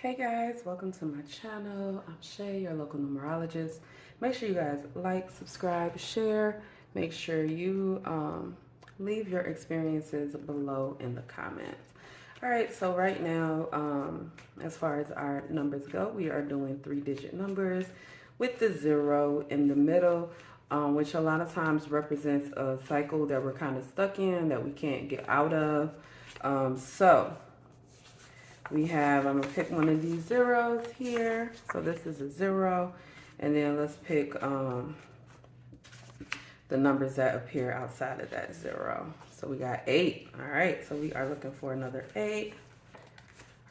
Hey guys, welcome to my channel. I'm Shay, your local numerologist. Make sure you guys like, subscribe, share. Make sure you leave your experiences below in the comments. All right, so right now, as far as our numbers go, we are doing 3-digit numbers with the 0 in the middle, which a lot of times represents a cycle that we're kind of stuck in that we can't get out of. So we have, I'm gonna pick one of these zeros here. So this is a 0. And then let's pick the numbers that appear outside of that 0. So we got 8. All right, so we are looking for another 8.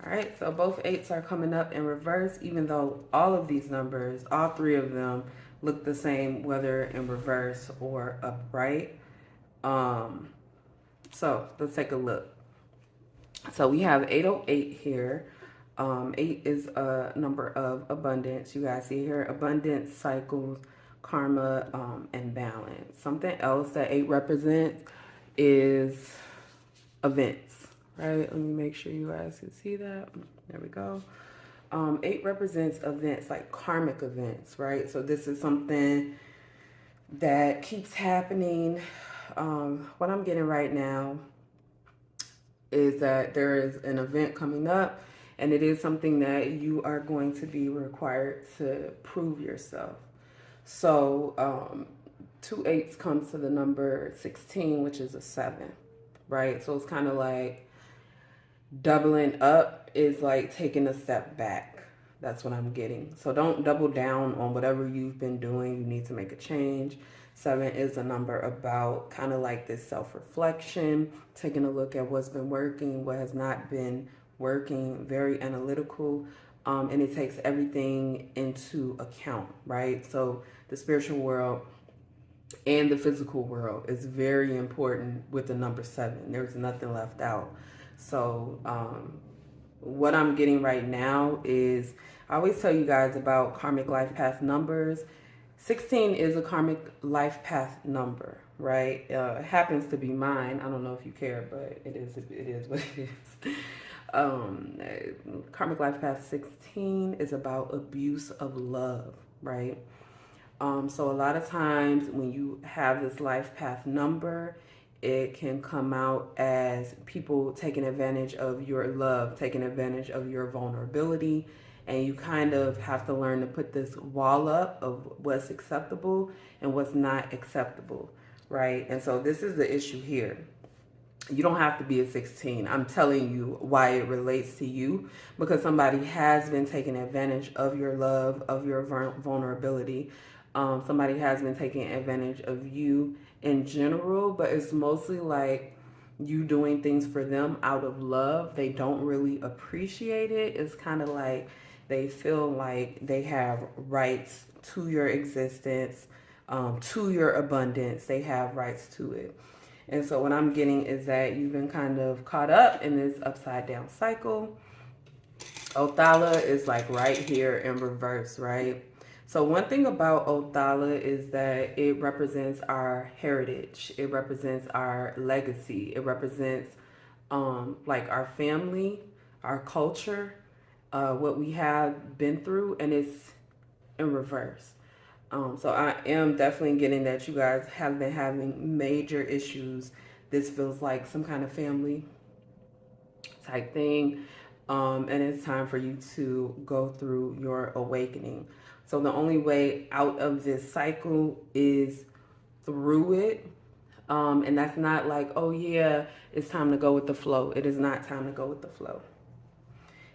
All right, so both 8s are coming up in reverse, even though all of these numbers, all 3 of them, look the same, whether in reverse or upright. So let's take a look. So we have 808 here. 8 is a number of abundance. You guys see here, abundance, cycles, karma, and balance. Something else that 8 represents is events, right? Let me make sure you guys can see that. There we go. 8 represents events, like karmic events, right? So this is something that keeps happening. What I'm getting right now is that there is an event coming up, and it is something that you are going to be required to prove yourself. So 2 8s comes to the number 16, which is a 7, right? So it's kind of like doubling up is like taking a step back. That's what I'm getting. So don't double down on whatever you've been doing. You need to make a change. 7 is a number about kind of like this self-reflection, taking a look at what's been working, what has not been working, very analytical. And it takes everything into account, right? So the spiritual world and the physical world is very important with the number 7. There's nothing left out. So what I'm getting right now is, I always tell you guys about karmic life path numbers. 16 is a karmic life path number, right? It happens to be mine. I don't know if you care, but it is what it is. Karmic life path 16 is about abuse of love, right? So a lot of times when you have this life path number, it can come out as people taking advantage of your love, taking advantage of your vulnerability, and you kind of have to learn to put this wall up of what's acceptable and what's not acceptable, right? And so this is the issue here. You don't have to be a 16. I'm telling you why it relates to you, because somebody has been taking advantage of your love, of your vulnerability. Somebody has been taking advantage of you in general, but it's mostly like you doing things for them out of love. They don't really appreciate it. It's kind of like they feel like they have rights to your existence, to your abundance. They have rights to it. And so what I'm getting is that you've been kind of caught up in this upside down cycle. Othala is like right here in reverse, right? So one thing about Othala is that it represents our heritage. It represents our legacy. It represents like our family, our culture, what we have been through, and it's in reverse. So I am definitely getting that you guys have been having major issues. This feels like some kind of family type thing. And it's time for you to go through your awakening. So the only way out of this cycle is through it. And that's not like, oh yeah, it's time to go with the flow. It is not time to go with the flow.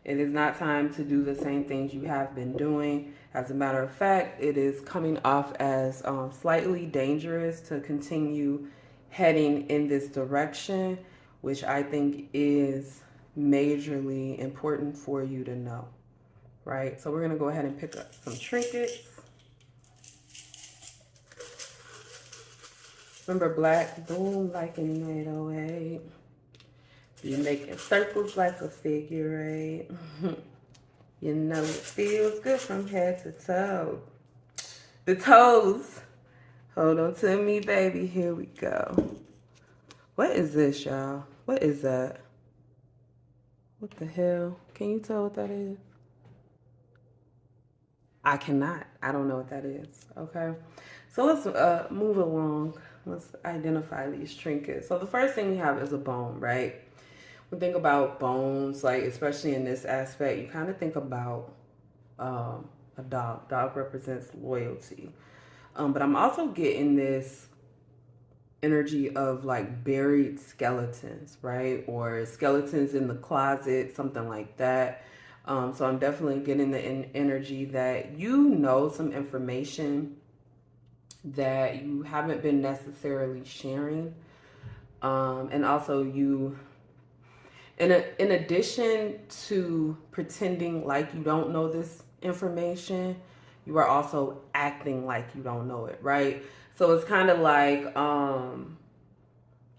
It is not time to do the same things you have been doing. As a matter of fact, it is coming off as slightly dangerous to continue heading in this direction, which I think is majorly important for you to know, right? So we're going to go ahead and pick up some trinkets. Remember, black, boom, like in 808. You're making circles like a figure 8. You know it feels good from head to toe. The toes. Hold on to me, baby. Here we go. What is this, y'all? What is that? What the hell? Can you tell what that is? I cannot. I don't know what that is. Okay. So let's move along. Let's identify these trinkets. So the first thing we have is a bone, right? We think about bones, like especially in this aspect, you kind of think about a dog. Dog represents loyalty. But I'm also getting this energy of like buried skeletons, right? Or skeletons in the closet, something like that. So I'm definitely getting the energy that you know some information that you haven't been necessarily sharing. And also you, in addition to pretending like you don't know this information, you are also acting like you don't know it, right? So it's kind of like,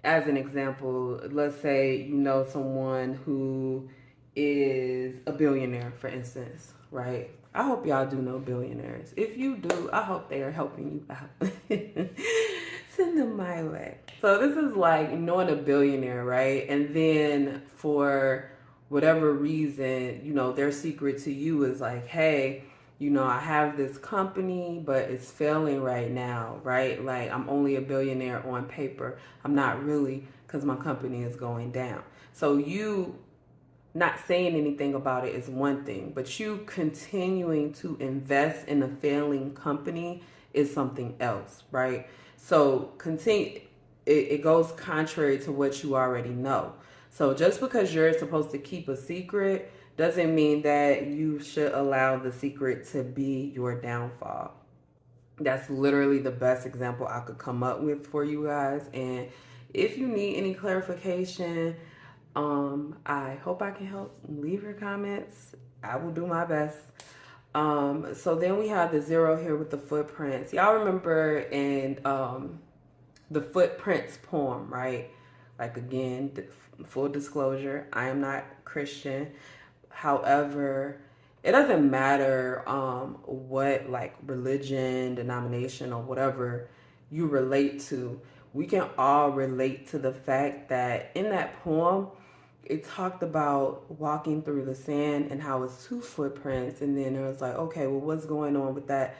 as an example, let's say you know someone who is a billionaire, for instance, right? I hope y'all do know billionaires. If you do, I hope they are helping you out. Send them my way. So this is like knowing a billionaire, right? And then for whatever reason, you know, their secret to you is like, hey, you know, I have this company, but it's failing right now, right? Like, I'm only a billionaire on paper. I'm not really, because my company is going down. So, you not saying anything about it is one thing, but you continuing to invest in a failing company is something else, right? So, continue, it goes contrary to what you already know. So just because you're supposed to keep a secret doesn't mean that you should allow the secret to be your downfall. That's literally the best example I could come up with for you guys. And if you need any clarification, I hope I can help. Leave your comments. I will do my best. So then we have the zero here with the footprints. Y'all remember in the footprints poem, right? Like again, full disclosure, I am not Christian. However, it doesn't matter what like religion, denomination, or whatever you relate to. We can all relate to the fact that in that poem, it talked about walking through the sand and how it's two footprints, and then it was like, okay, well, what's going on with that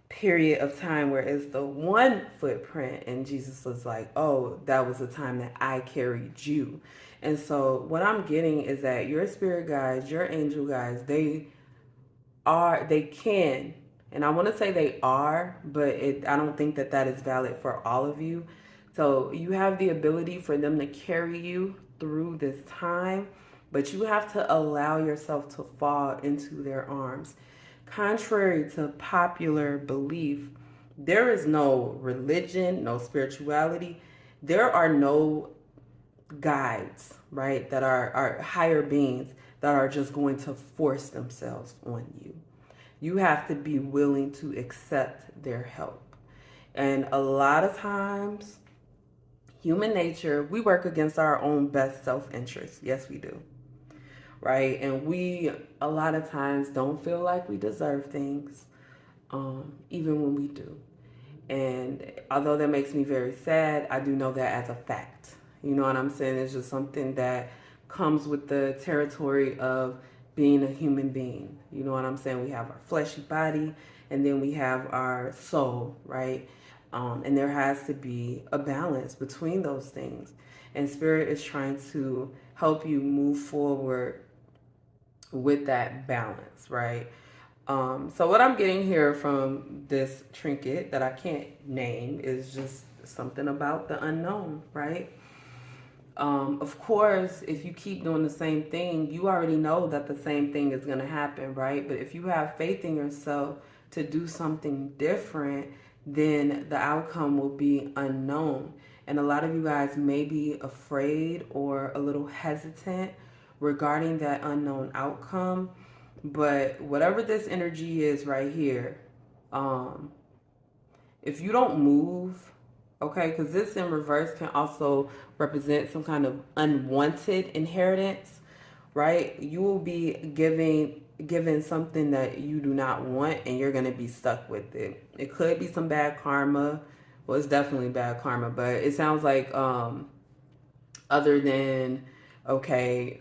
period of time where it's the one footprint? And Jesus was like, oh, that was the time that I carried you. And so what I'm getting is that your spirit guides, your angel guides, they can, and I want to say they are, but I don't think that that is valid for all of you. So you have the ability for them to carry you through this time, but you have to allow yourself to fall into their arms. Contrary to popular belief, there is no religion, no spirituality. There are no guides, right, that are higher beings that are just going to force themselves on you. You have to be willing to accept their help. And a lot of times, human nature, we work against our own best self interest. Yes, we do. Right? And we, a lot of times, don't feel like we deserve things, even when we do. And although that makes me very sad, I do know that as a fact. You know what I'm saying? It's just something that comes with the territory of being a human being. You know what I'm saying? We have our fleshy body and then we have our soul, right? And there has to be a balance between those things. And Spirit is trying to help you move forward with that balance, right? So what I'm getting here from this trinket that I can't name is just something about the unknown, right? Of course, if you keep doing the same thing, you already know that the same thing is going to happen, right? But if you have faith in yourself to do something different, then the outcome will be unknown. And a lot of you guys may be afraid or a little hesitant regarding that unknown outcome. But whatever this energy is right here, um, if you don't move, okay, because this in reverse can also represent some kind of unwanted inheritance, right? You will be given something that you do not want, and you're gonna be stuck with it. It could be some bad karma. Well, it's definitely bad karma, but it sounds like other than okay,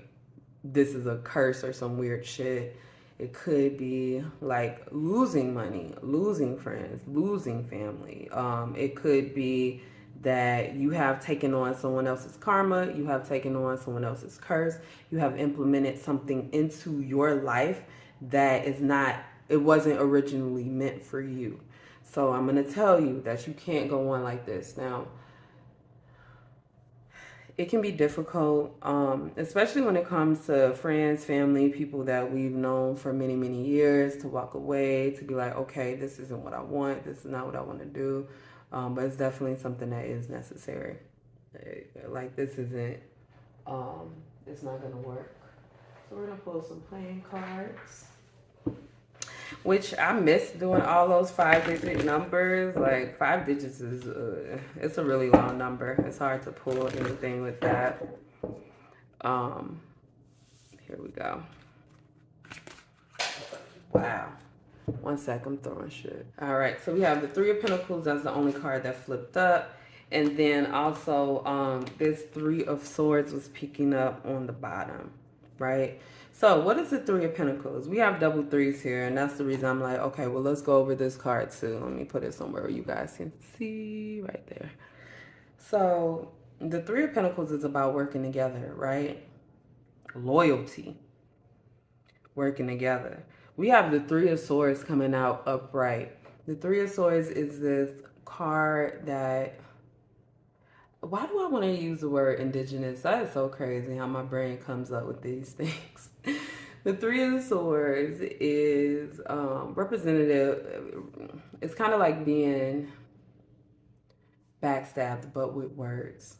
this is a curse or some weird shit. It could be like losing money, losing friends, losing family. It could be that you have taken on someone else's karma, you have taken on someone else's curse, you have implemented something into your life that is not, it wasn't originally meant for you. So I'm going to tell you that you can't go on like this. Now, it can be difficult, especially when it comes to friends, family, people that we've known for many, many years, to walk away, to be like, okay, this isn't what I want, this is not what I want to do. But it's definitely something that is necessary. Like, this isn't, it's not going to work. So we're going to pull some playing cards. Which I miss doing all those 5-digit numbers. Like 5 digits is, it's a really long number. It's hard to pull anything with that. Here we go. Wow. One sec, I'm throwing shit. All right, so we have the 3 of Pentacles. That's the only card that flipped up. And then also, this 3 of Swords was picking up on the bottom, right? So what is the 3 of Pentacles? We have double threes here, and that's the reason I'm like, okay, well, let's go over this card too. Let me put it somewhere where you guys can see right there. So the 3 of Pentacles is about working together, right? Loyalty, working together. We have the 3 of Swords coming out upright. The 3 of Swords is this card that, why do I want to use the word indigenous? That is so crazy how my brain comes up with these things. The 3 of Swords is representative. It's kind of like being backstabbed, but with words.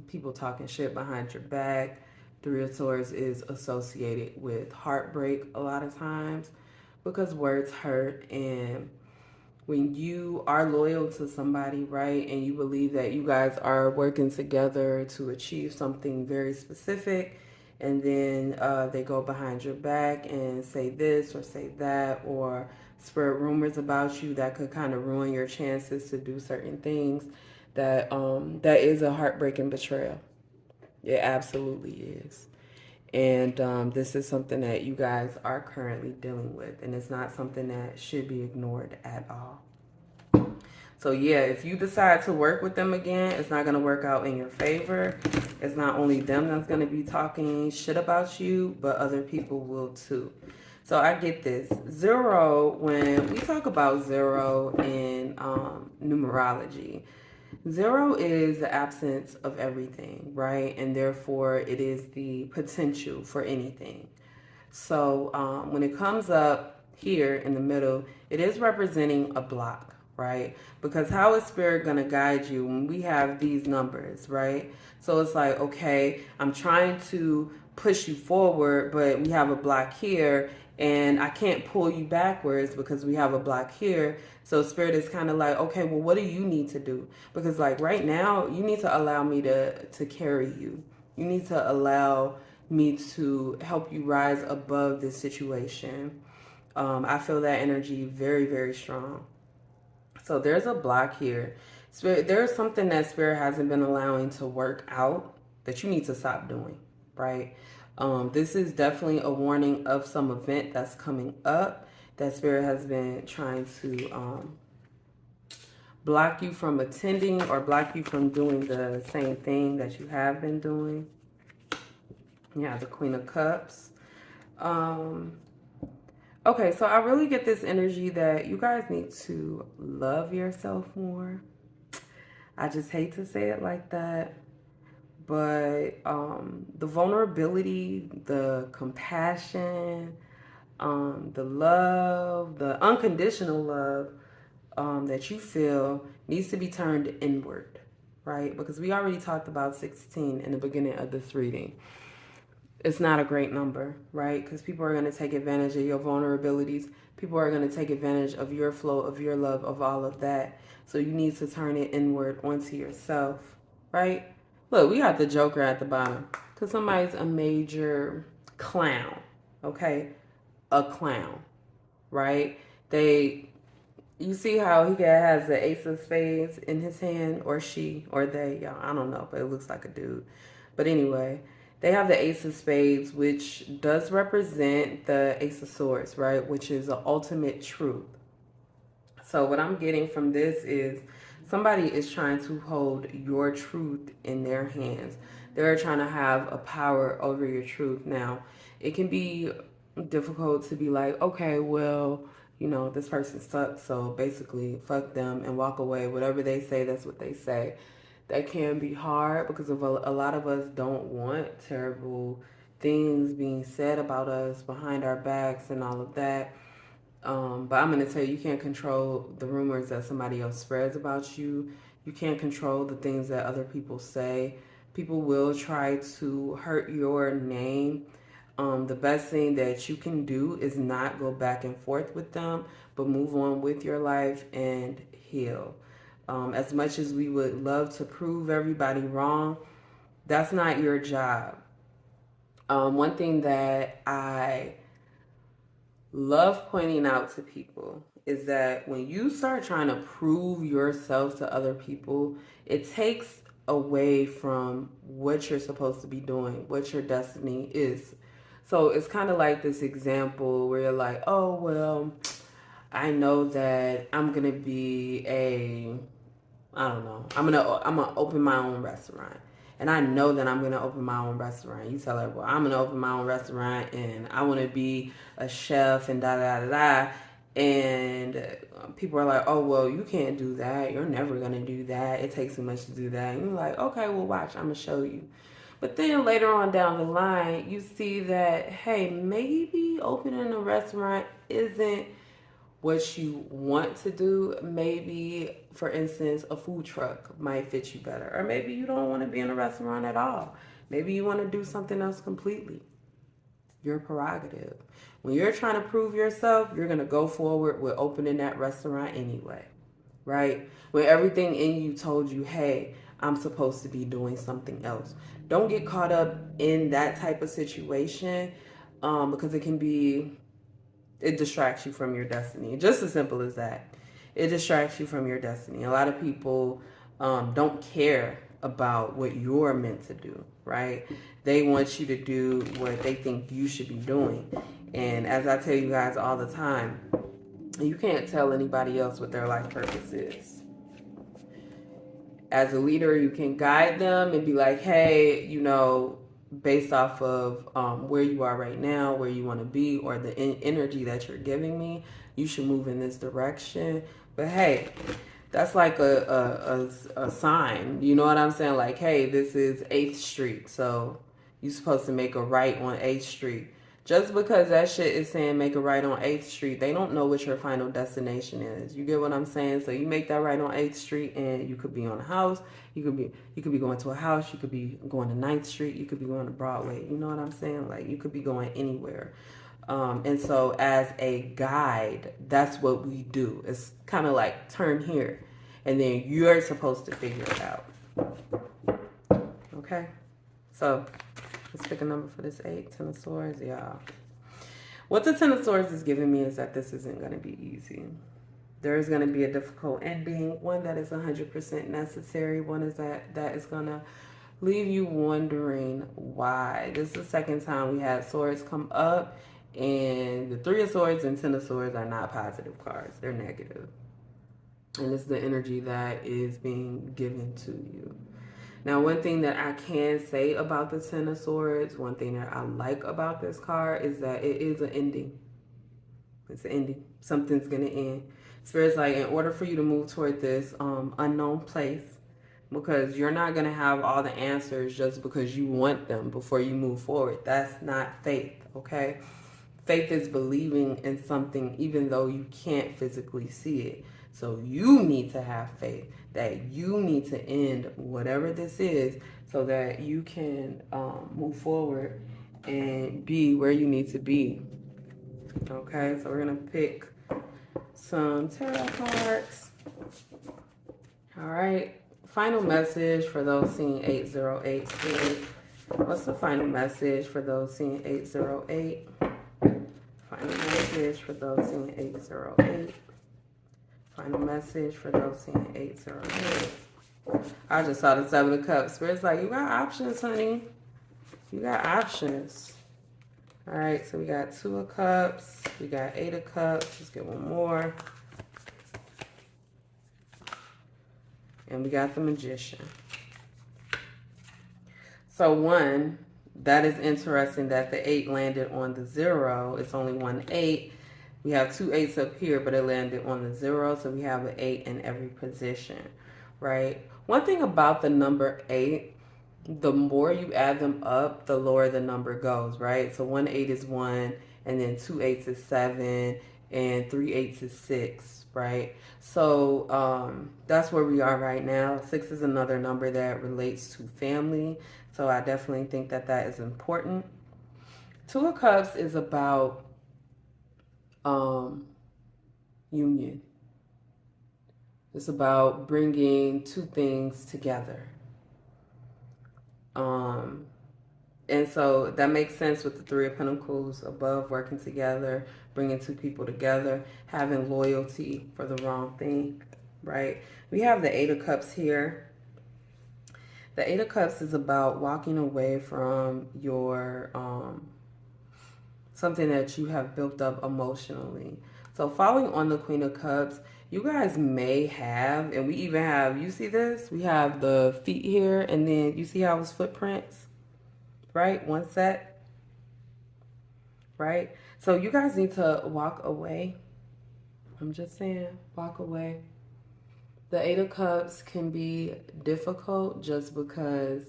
People talking shit behind your back. 3 of Swords is associated with heartbreak a lot of times because words hurt. And when you are loyal to somebody, right, and you believe that you guys are working together to achieve something very specific, and then they go behind your back and say this or say that, or spread rumors about you that could kind of ruin your chances to do certain things, that is a heartbreaking betrayal. It absolutely is. And this is something that you guys are currently dealing with, and it's not something that should be ignored at all. So yeah, if you decide to work with them again, it's not going to work out in your favor. It's not only them that's going to be talking shit about you, but other people will too. So I get this. Zero, when we talk about zero in numerology, zero is the absence of everything, right? And therefore it is the potential for anything. So when it comes up here in the middle, it is representing a block, right? Because how is spirit going to guide you when we have these numbers, right? So it's like, okay, I'm trying to push you forward, but we have a block here, and I can't pull you backwards because we have a block here. So spirit is kind of like, okay, well, what do you need to do? Because like right now, you need to allow me to carry you. You need to allow me to help you rise above this situation. I feel that energy very, very strong. So there's a block here. Spirit, there's something that spirit hasn't been allowing to work out that you need to stop doing, right? This is definitely a warning of some event that's coming up that spirit has been trying to block you from attending or block you from doing the same thing that you have been doing. Yeah, the Queen of Cups. Okay, so I really get this energy that you guys need to love yourself more. I just hate to say it like that, but the vulnerability, the compassion, the love, the unconditional love that you feel needs to be turned inward, right? Because we already talked about 16 in the beginning of this reading. It's not a great number, right? Because people are going to take advantage of your vulnerabilities. People are going to take advantage of your flow, of your love, of all of that. So you need to turn it inward onto yourself, right? Look, we got the Joker at the bottom because somebody's a major clown, okay? A clown, right? You see how he has the Ace of Spades in his hand, or she, or they, y'all, I don't know, but it looks like a dude. But anyway, They have the Ace of Spades, which does represent the Ace of Swords, right? Which is the ultimate truth. So what I'm getting from this is somebody is trying to hold your truth in their hands. They're trying to have a power over your truth. Now, it can be difficult to be like, okay, well, you know, this person sucks, so basically fuck them and walk away. Whatever they say, that's what they say. That can be hard because of a lot of us don't want terrible things being said about us behind our backs and all of that. But I'm going to tell you, you can't control the rumors that somebody else spreads about you. You can't control the things that other people say. People will try to hurt your name. The best thing that you can do is not go back and forth with them, but move on with your life and heal. As much as we would love to prove everybody wrong, that's not your job. One thing that I love pointing out to people is that when you start trying to prove yourself to other people, it takes away from what you're supposed to be doing, what your destiny is. So it's kind of like this example where you're like, oh, well, I know that I'm going to be I don't know. I'm gonna open my own restaurant. And I know that I'm gonna open my own restaurant. You tell her, well, I'm gonna open my own restaurant and I wanna be a chef and da da da da. And people are like, oh, well, you can't do that. You're never gonna do that. It takes too much to do that. And you're like, okay, well, watch, I'm gonna show you. But then later on down the line, you see that, hey, maybe opening a restaurant isn't what you want to do. Maybe, for instance, a food truck might fit you better. Or maybe you don't want to be in a restaurant at all. Maybe you want to do something else completely. Your prerogative. When you're trying to prove yourself, you're going to go forward with opening that restaurant anyway, right? When everything in you told you, hey, I'm supposed to be doing something else. Don't get caught up in that type of situation, because it distracts you from your destiny. Just as simple as that. It distracts you from your destiny. A lot of people don't care about what you're meant to do, right? They want you to do what they think you should be doing. And as I tell you guys all the time, you can't tell anybody else what their life purpose is. As a leader, you can guide them and be like, hey, you know, based off of where you are right now, where you want to be, or the energy that you're giving me, you should move in this direction. But hey, that's like a sign. You know what I'm saying? Like, hey, this is 8th Street, so you're supposed to make a right on 8th Street. Just because that shit is saying make a right on 8th Street, they don't know what your final destination is. You get what I'm saying? So you make that right on 8th Street and you could be on a house, you could be going to a house, you could be going to 9th Street, you could be going to Broadway. You know what I'm saying? Like, you could be going anywhere. And so as a guide, that's what we do. It's kind of like turn here and then you're supposed to figure it out. Okay? So let's pick a number for this 8, 10 of Swords, y'all. What the 10 of Swords is giving me is that this isn't going to be easy. There is going to be a difficult ending, one that is 100% necessary, one is that is going to leave you wondering why. This is the second time we had Swords come up, and the 3 of Swords and 10 of Swords are not positive cards. They're negative. And it's the energy that is being given to you. Now, one thing that I can say about the 10 of Swords, one thing that I like about this card is that it is an ending. It's an ending. Something's going to end. Spirit's like, in order for you to move toward this unknown place, because you're not going to have all the answers just because you want them before you move forward. That's not faith, okay? Faith is believing in something even though you can't physically see it. So you need to have faith that you need to end whatever this is so that you can move forward and be where you need to be. Okay, so we're going to pick some tarot cards. All right, final message for those seeing 808. What's the final message for those seeing 808? Final message for those seeing 808. Final message for those seeing 808. I just saw the 7 of Cups. Spirit's like, you got options, honey. You got options. All right, so we got 2 of Cups. We got 8 of Cups. Let's get one more. And we got the Magician. So one, that is interesting that the 8 landed on the 0. It's only 1 8. We have 2 8s up here, but it landed on the 0. So we have an 8 in every position, right? One thing about the number 8, the more you add them up, the lower the number goes, right? So 1 8 is 1, and then 2 8s is 7, and 3 8s is 6, right? So that's where we are right now. 6 is another number that relates to family. So I definitely think that that is important. 2 of Cups is about union. It's about bringing 2 things together. And so that makes sense with the 3 of Pentacles above, working together, bringing 2 people together, having loyalty for the wrong thing, right? We have the 8 of Cups here. The 8 of Cups is about walking away from your something that you have built up emotionally. So following on the Queen of Cups, you guys may have, and we even have, you see this? We have the feet here, and then you see how it's footprints, right? One set, right? So you guys need to walk away. I'm just saying, walk away. The 8 of Cups can be difficult just because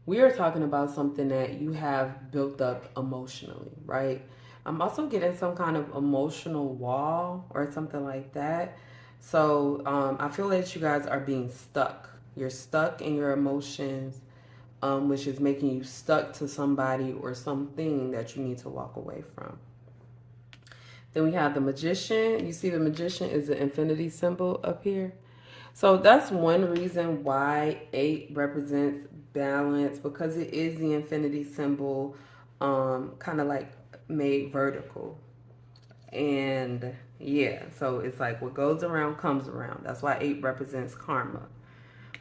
we are talking about something that you have built up emotionally, right? I'm also getting some kind of emotional wall or something like that. So I feel that you guys are being stuck. You're stuck in your emotions, which is making you stuck to somebody or something that you need to walk away from. Then we have the Magician. You see the Magician is the infinity symbol up here. So that's one reason why 8 represents balance, because it is the infinity symbol, kind of like made vertical. And yeah, so it's like what goes around comes around. That's why 8 represents karma,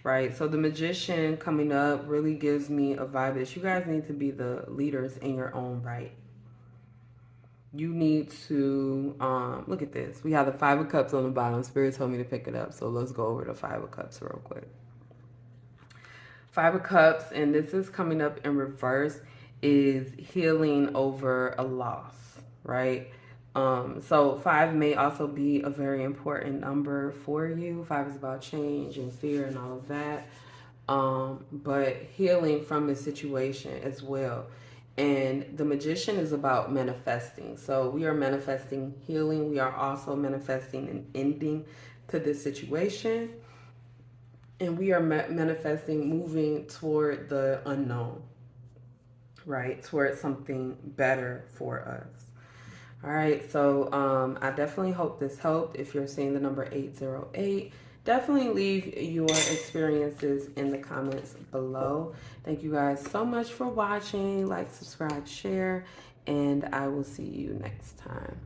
right? So the Magician coming up really gives me a vibe that you guys need to be the leaders in your own right. You need to look at this. We have the 5 of Cups on the bottom. Spirit told me to pick it up, so let's go over the 5 of Cups real quick. 5 of Cups, and this is coming up in reverse, is healing over a loss, right? So 5 may also be a very important number for you. 5 is about change and fear and all of that, but healing from the situation as well. And the Magician is about manifesting. So we are manifesting healing. We are also manifesting an ending to this situation. And we are manifesting moving toward the unknown, right? Toward something better for us. All right, so I definitely hope this helped. If you're seeing the number 808, definitely leave your experiences in the comments below. Thank you guys so much for watching. Like, subscribe, share, and I will see you next time.